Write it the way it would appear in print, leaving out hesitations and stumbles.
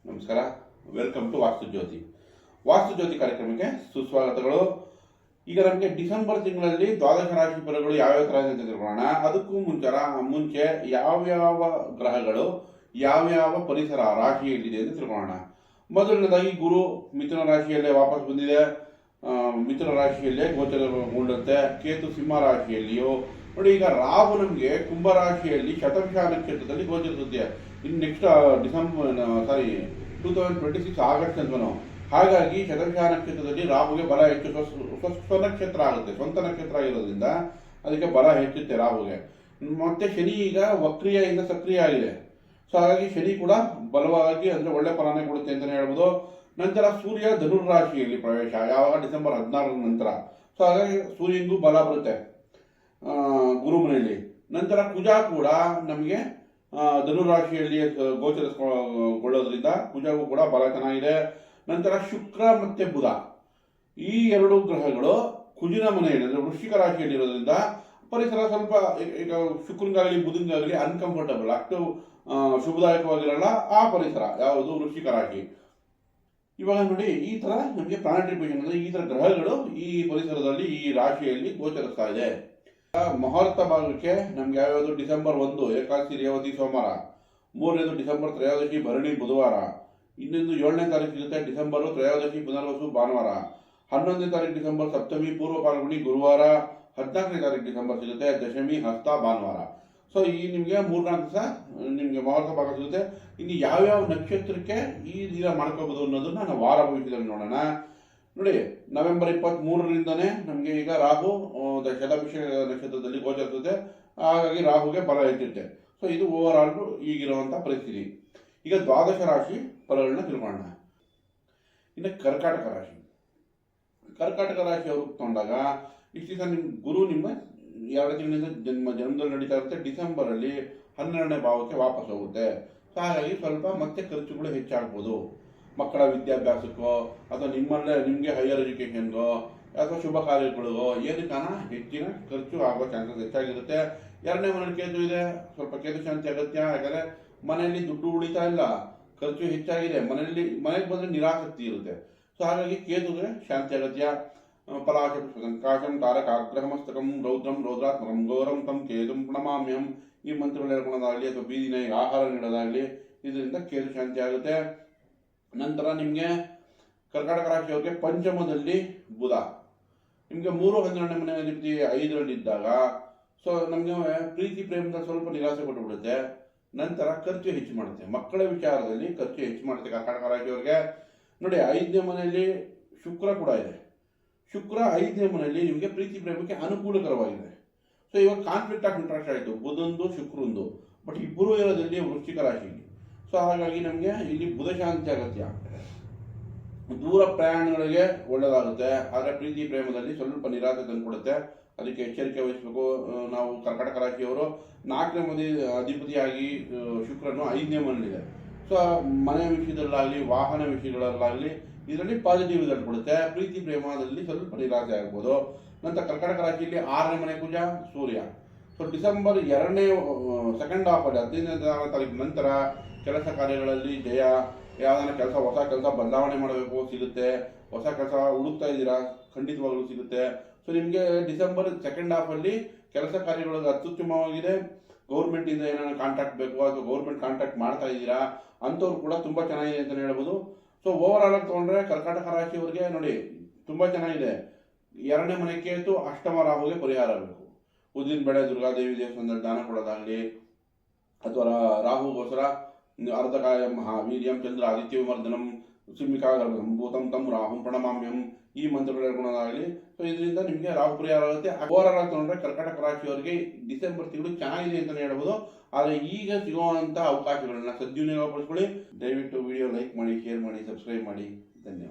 ನಮಸ್ಕಾರ. Welcome to ವಾಸ್ತುಜ್ಯೋತಿ ಕಾರ್ಯಕ್ರಮಕ್ಕೆ ಸುಸ್ವಾಗತಗಳು. ಈಗ ನಮಗೆ ಡಿಸೆಂಬರ್ ತಿಂಗಳಲ್ಲಿ ದ್ವಾದಶ ರಾಶಿ ಫಲಗಳು ಯಾವ್ಯಾವ ಥರ ಅಂತ ತಿಳ್ಕೊಳ್ಳೋಣ. ಅದಕ್ಕೂ ಮುಂಚೆ ಯಾವ್ಯಾವ ಗ್ರಹಗಳು ಯಾವ್ಯಾವ ಪರಿಸರ ರಾಶಿಯಲ್ಲಿದೆ ಅಂತ ತಿಳ್ಕೊಳ್ಳೋಣ. ಮೊದಲನೇದಾಗಿ ಗುರು ಮಿಥುನ ರಾಶಿಯಲ್ಲೇ ವಾಪಸ್ ಬಂದಿದೆ. ಮಿಥುನ ರಾಶಿಯಲ್ಲೇ ಗೋಚರಗೊಂಡಂತೆ. ಕೇತು ಸಿಂಹ ರಾಶಿಯಲ್ಲಿಯೋ ನೋಡಿ. ಈಗ ರಾಹು ನಮಗೆ ಕುಂಭ ರಾಶಿಯಲ್ಲಿ ಶತಭಿಷ ನಕ್ಷತ್ರದಲ್ಲಿ ಗೋಚರಿಸುತ್ತೆ. ಇನ್ನು ನೆಕ್ಸ್ಟ್ 2026 ಆಗಸ್ಟ್ ಅಂತನೋ. ಹಾಗಾಗಿ ಶತಭಿಷ ನಕ್ಷತ್ರದಲ್ಲಿ ರಾಹುಗೆ ಬಲ ಹೆಚ್ಚು. ಸ್ವನಕ್ಷತ್ರ ಆಗುತ್ತೆ, ಸ್ವಂತ ನಕ್ಷತ್ರ ಆಗಿರೋದ್ರಿಂದ ಅದಕ್ಕೆ ಬಲ ಹೆಚ್ಚುತ್ತೆ ರಾಹುಗೆ. ಮತ್ತೆ ಶನಿ ಈಗ ವಕ್ರಿಯಿಂದ ಸಕ್ರಿಯ ಆಗಿದೆ. ಸೊ ಹಾಗಾಗಿ ಶನಿ ಕೂಡ ಬಲವಾಗಿ ಅಂದರೆ ಒಳ್ಳೆ ಫಲನೇ ಕೊಡುತ್ತೆ ಅಂತಲೇ ಹೇಳ್ಬೋದು. ನಂತರ ಸೂರ್ಯ ಧನುರ್ರಾಶಿಯಲ್ಲಿ ಪ್ರವೇಶ ಯಾವಾಗ ಡಿಸೆಂಬರ್ 16 ನಂತರ. ಸೊ ಹಾಗಾಗಿ ಸೂರ್ಯನಿಗೂ ಬಲ ಬರುತ್ತೆ ಗುರು ಮನೆಯಲ್ಲಿ. ನಂತರ ಕುಜ ಕೂಡ ನಮಗೆ ಧನುರಾಶಿಯಲ್ಲಿ ಗೋಚರಿಸಿಕೊಳ್ಳೋದ್ರಿಂದ ಕುಜಗೂ ಕೂಡ ಬಲ ಚೆನ್ನಾಗಿದೆ. ನಂತರ ಶುಕ್ರ ಮತ್ತೆ ಬುಧ ಈ ಎರಡು ಗ್ರಹಗಳು ಕುಜಿನ ಮನೆಯಲ್ಲಿ ಅಂದರೆ ವೃಶ್ಚಿಕ ರಾಶಿಯಲ್ಲಿರೋದ್ರಿಂದ ಪರಿಸರ ಸ್ವಲ್ಪ ಈಗ ಶುಕ್ರನಿಗಾಗಲಿ ಬುಧನಿಗಾಗಲಿ ಅನ್ಕಂಫರ್ಟಬಲ್, ಅಷ್ಟು ಶುಭದಾಯಕವಾಗಿರಲ್ಲ ಆ ಪರಿಸರ ಯಾವುದು ವೃಶ್ಚಿಕ ರಾಶಿ. ಇವಾಗ ನೋಡಿ, ಈ ಥರ ನಮಗೆ ಪ್ಲಾನೆಟರಿ ಪೊಸಿಷನ್ ಅಂದರೆ ಈ ಥರ ಗ್ರಹಗಳು ಈ ಪರಿಸರದಲ್ಲಿ ಈ ರಾಶಿಯಲ್ಲಿ ಗೋಚರಿಸ್ತಾ ಇದೆ. ಮುಹೂರ್ತ ಭಾಗಕ್ಕೆ ನಮ್ಗೆ ಯಾವ್ಯಾವುದು ಡಿಸೆಂಬರ್ 1 ಏಕಾದಶಿ ರೇವತಿ ಸೋಮವಾರ, 3ನೇದು ಡಿಸೆಂಬರ್ ತ್ರಯೋದಶಿ ಭರಣಿ ಬುಧವಾರ, ಇನ್ನೊಂದು 7ನೇ ತಾರೀಕು ಸಿಗುತ್ತೆ ಡಿಸೆಂಬರ್ ತ್ರಯೋದಶಿ ಪುನರ್ವಸು ಭಾನುವಾರ, 11ನೇ ತಾರೀಕು ಡಿಸೆಂಬರ್ ಸಪ್ತಮಿ ಪೂರ್ವ ಪಾಲ್ಗುಣಿ ಗುರುವಾರ, 14ನೇ ತಾರೀಕು ಡಿಸೆಂಬರ್ ಸಿಗುತ್ತೆ ದಶಮಿ ಹಸ್ತ ಭಾನುವಾರ. ಸೊ ಈ ನಿಮಗೆ 3-4 ದಿವಸ ನಿಮಗೆ ಮುಹೂರ್ತ ಭಾಗ ಸಿಗುತ್ತೆ. ಇನ್ನು ಯಾವ್ಯಾವ ನಕ್ಷತ್ರಕ್ಕೆ ಈ ದಿನ ಮಾಡ್ಕೋಬಹುದು ಅನ್ನೋದನ್ನ ನಾವು ವಾರ ಭವಿಷ್ಯದಲ್ಲಿ ನೋಡೋಣ. ನೋಡಿ, ನವೆಂಬರ್ 23ರಿಂದನೇ ನಮಗೆ ಈಗ ರಾಹು ಶತಭಿಷ ನಕ್ಷತ್ರದಲ್ಲಿ ಗೋಚರಿಸುತ್ತೆ. ಹಾಗಾಗಿ ರಾಹುಗೆ ಬಲ ಹೆಚ್ಚುತ್ತೆ. ಸೊ ಇದು ಓವರ್ ಆಲ್ ಈಗಿರುವಂಥ ಪರಿಸ್ಥಿತಿ. ಈಗ ದ್ವಾದಶ ರಾಶಿ ಫಲಗಳನ್ನ ತಿಳ್ಕೊಳ್ಳೋಣ. ಇನ್ನು ಕರ್ಕಾಟಕ ರಾಶಿ ಅವ್ರಿಗೆ ತಗೊಂಡಾಗ ಇಷ್ಟು ದಿವಸ ನಿಮ್ಮ ಗುರು ನಿಮ್ಮ 2 ತಿಂಗಳಿಂದ ಜನ್ಮದಲ್ಲಿ ನಡೀತಾ ಇರುತ್ತೆ. ಡಿಸೆಂಬರಲ್ಲಿ 12ನೇ ಭಾವಕ್ಕೆ ವಾಪಸ್ ಹೋಗುತ್ತೆ. ಸೊ ಹಾಗಾಗಿ ಸ್ವಲ್ಪ ಮತ್ತೆ ಖರ್ಚುಗಳು ಹೆಚ್ಚಾಗ್ಬೋದು. ಮಕ್ಕಳ ವಿದ್ಯಾಭ್ಯಾಸಕ್ಕೋ ಅಥವಾ ನಿಮಗೆ ಹೈಯರ್ ಎಜುಕೇಷನ್ಗೋ ಅಥವಾ ಶುಭ ಕಾರ್ಯಗಳಿಗೋ ಏನಕ್ಕಾನ ಹೆಚ್ಚಿನ ಖರ್ಚು ಆಗೋ ಚಾನ್ಸಸ್ ಹೆಚ್ಚಾಗಿರುತ್ತೆ. 2ನೇ ಮನೇಲಿ ಕೇತು ಇದೆ, ಸ್ವಲ್ಪ ಕೇತು ಶಾಂತಿ ಅಗತ್ಯ. ಯಾಕಂದರೆ ಮನೆಯಲ್ಲಿ ದುಡ್ಡು ಉಳಿತಾ ಇಲ್ಲ, ಖರ್ಚು ಹೆಚ್ಚಾಗಿದೆ. ಮನೆಗೆ ಬಂದರೆ ನಿರಾಸಕ್ತಿ ಇರುತ್ತೆ. ಸೊ ಹಾಗಾಗಿ ಕೇತುಗೆ ಶಾಂತಿ ಅಗತ್ಯ. ಪಲಾಶಂ ತಾರಕ ಆಗ್ರಹಮಸ್ತಕಂ ರೌದ್ರಂ ರೌದ್ರಾತ್ಮಕಂ ಘೋರಂ ತಂ ಕೇತುಂ ಪ್ರಣಮಾಮ್ಯಂ ಈ ಮಂತ್ರಗಳು ಹೇಳ್ಕೊಳ್ಳೋದಾಗಲಿ ಅಥವಾ ಬೀದಿನ ಆಹಾರ ನೀಡೋದಾಗಲಿ ಇದರಿಂದ ಕೇತು ಶಾಂತಿ ಆಗುತ್ತೆ. ನಂತರ ನಿಮಗೆ ಕರ್ಕಾಟಕ ರಾಶಿಯವ್ರಿಗೆ ಪಂಚಮದಲ್ಲಿ ಬುಧ ನಿಮಗೆ 3-12ನೇ ಮನೆ ಅಧಿಪತಿ 5ರಲ್ಲಿದ್ದಾಗ ಸೊ ನಮಗೆ ಪ್ರೀತಿ ಪ್ರೇಮದ ಸ್ವಲ್ಪ ನಿರಾಸೆ ಕೊಟ್ಟುಬಿಡುತ್ತೆ. ನಂತರ ಖರ್ಚು ಹೆಚ್ಚು ಮಾಡುತ್ತೆ. ಮಕ್ಕಳ ವಿಚಾರದಲ್ಲಿ ಖರ್ಚು ಹೆಚ್ಚು ಮಾಡುತ್ತೆ ಕರ್ಕಾಟಕ ರಾಶಿಯವ್ರಿಗೆ. ನೋಡಿ, 5ನೇ ಮನೆಯಲ್ಲಿ ಶುಕ್ರ ಕೂಡ ಇದೆ. ಶುಕ್ರ 5ನೇ ಮನೆಯಲ್ಲಿ ನಿಮಗೆ ಪ್ರೀತಿ ಪ್ರೇಮಕ್ಕೆ ಅನುಕೂಲಕರವಾಗಿದೆ. ಸೊ ಇವಾಗ ಕಾನ್ಫ್ಲಿಕ್ಟ್ ಆಫ್ ಇಂಟ್ರೆಸ್ಟ್ ಆಯಿತು ಬುಧಂದು ಶುಕ್ರಂದು. ಬಟ್ ಇಬ್ಬರು ಇರೋದಲ್ಲಿ ವೃಶ್ಚಿಕ ರಾಶಿಗೆ. ಸೊ ಹಾಗಾಗಿ ನಮಗೆ ಇಲ್ಲಿ ಬುಧ ಶಾಂತಿ ಅಗತ್ಯ. ದೂರ ಪ್ರಯಾಣಗಳಿಗೆ ಒಳ್ಳೆಯದಾಗುತ್ತೆ. ಆದರೆ ಪ್ರೀತಿ ಪ್ರೇಮದಲ್ಲಿ ಸ್ವಲ್ಪ ನಿರಾಸೆ ತಂದುಕೊಡುತ್ತೆ. ಅದಕ್ಕೆ ಎಚ್ಚರಿಕೆ ವಹಿಸಬೇಕು ನಾವು. ಕರ್ಕಾಟಕ ರಾಶಿಯವರು 4ನೇ ಮನೆ ಅಧಿಪತಿಯಾಗಿ ಶುಕ್ರನು 5ನೇ ಮನೆಯಲ್ಲಿದೆ. ಸೊ ಮನೆ ವಿಷಯದಲ್ಲಾಗಲಿ ವಾಹನ ವಿಷಯಗಳಲ್ಲಾಗಲಿ ಇದರಲ್ಲಿ ಪಾಸಿಟಿವ್ ರಿಸಲ್ಟ್ ಕೊಡುತ್ತೆ. ಪ್ರೀತಿ ಪ್ರೇಮದಲ್ಲಿ ಸ್ವಲ್ಪ ನಿರಾಸೆ ಆಗ್ಬೋದು. ನಂತರ ಕರ್ಕಾಟಕ ರಾಶಿಯಲ್ಲಿ 6ನೇ ಮನೆ ಕುಜ ಸೂರ್ಯ. ಸೊ ಡಿಸೆಂಬರ್ 2ನೇ ಸೆಕೆಂಡ್ ಹಾಫಲ್ಲಿ 15ನೇ ತಾರೀಕು ನಂತರ ಕೆಲಸ ಕಾರ್ಯಗಳಲ್ಲಿ ಜಯ. ಯಾವುದಾನ ಹೊಸ ಕೆಲಸ ಬದಲಾವಣೆ ಮಾಡಬೇಕು ಸಿಗುತ್ತೆ. ಹೊಸ ಕೆಲಸ ಹುಡುಕ್ತಾ ಇದ್ದೀರಾ ಖಂಡಿತವಾಗ್ಲೂ ಸಿಗುತ್ತೆ. ಸೊ ನಿಮಗೆ ಡಿಸೆಂಬರ್ ಸೆಕೆಂಡ್ ಹಾಫಲ್ಲಿ ಕೆಲಸ ಕಾರ್ಯಗಳು ಅತ್ಯುತ್ತಮವಾಗಿದೆ. ಗೌರ್ಮೆಂಟಿಂದ ಏನಾರ ಕಾಂಟ್ರಾಕ್ಟ್ ಬೇಕು ಅಥವಾ ಗೌರ್ಮೆಂಟ್ ಕಾಂಟ್ರಾಕ್ಟ್ ಮಾಡ್ತಾ ಇದ್ದೀರಾ ಅಂಥವ್ರು ಕೂಡ ತುಂಬ ಚೆನ್ನಾಗಿದೆ ಅಂತಲೇ ಹೇಳ್ಬೋದು. ಸೊ ಓವರ್ ಆಲ್ ಆಗಿ ತೊಗೊಂಡ್ರೆ ಕರ್ಕಾಟಕ ರಾಶಿಯವರಿಗೆ ನೋಡಿ ತುಂಬ ಚೆನ್ನಾಗಿದೆ. 2ನೇ ಮನೆ ಕೇತು ಅಷ್ಟಮ ರಾಹುಗೆ ಪರಿಹಾರ ಬೇಕು. ಉದ್ದಿನ ಬೆಳೆ ದುರ್ಗಾದೇವಿ ದೇವಸ್ಥಾನದಲ್ಲಿ ದಾನ ಕೊಡೋದಾಗಲಿ ಅಥವಾ ರಾಹುಗೋಸ್ಕರ ಅರ್ಧಕಾಯ ಮಹಾವೀರ್ಯಂ ಚಂದ್ರ ಆದಿತ್ಯ ವಿಮರ್ದನಂ ಸಿಂಹಿಕಾಗರ್ಭಂ ಭೂತಂ ತಂ ರಾಹುಂ ಪ್ರಣಮಾಮ್ಯಂ ಈ ಮಂತ್ರಗಳು ಹೇಳ್ಕೊಳೋದಾಗಲಿ. ಸೊ ಇದರಿಂದ ನಿಮಗೆ ರಾಹು ಪರಿಹಾರ ಆಗುತ್ತೆ. ಓವರ್ ಆಲ್ ತೊಗೊಂಡ್ರೆ ಕರ್ಕಾಟಕ ರಾಶಿಯವರಿಗೆ ಡಿಸೆಂಬರ್ ತಿಂಗಳು ಚೆನ್ನಾಗಿದೆ ಅಂತಲೇ ಹೇಳ್ಬೋದು. ಆದರೆ ಈಗ ಸಿಗುವಂಥ ಅವಕಾಶಗಳನ್ನ ಸದ್ವಿನಿಯೋಗಪಡಿಸ್ಕೊಳ್ಳಿ. ದಯವಿಟ್ಟು ವಿಡಿಯೋ ಲೈಕ್ ಮಾಡಿ, ಶೇರ್ ಮಾಡಿ, ಸಬ್ಸ್ಕ್ರೈಬ್ ಮಾಡಿ. ಧನ್ಯವಾದ.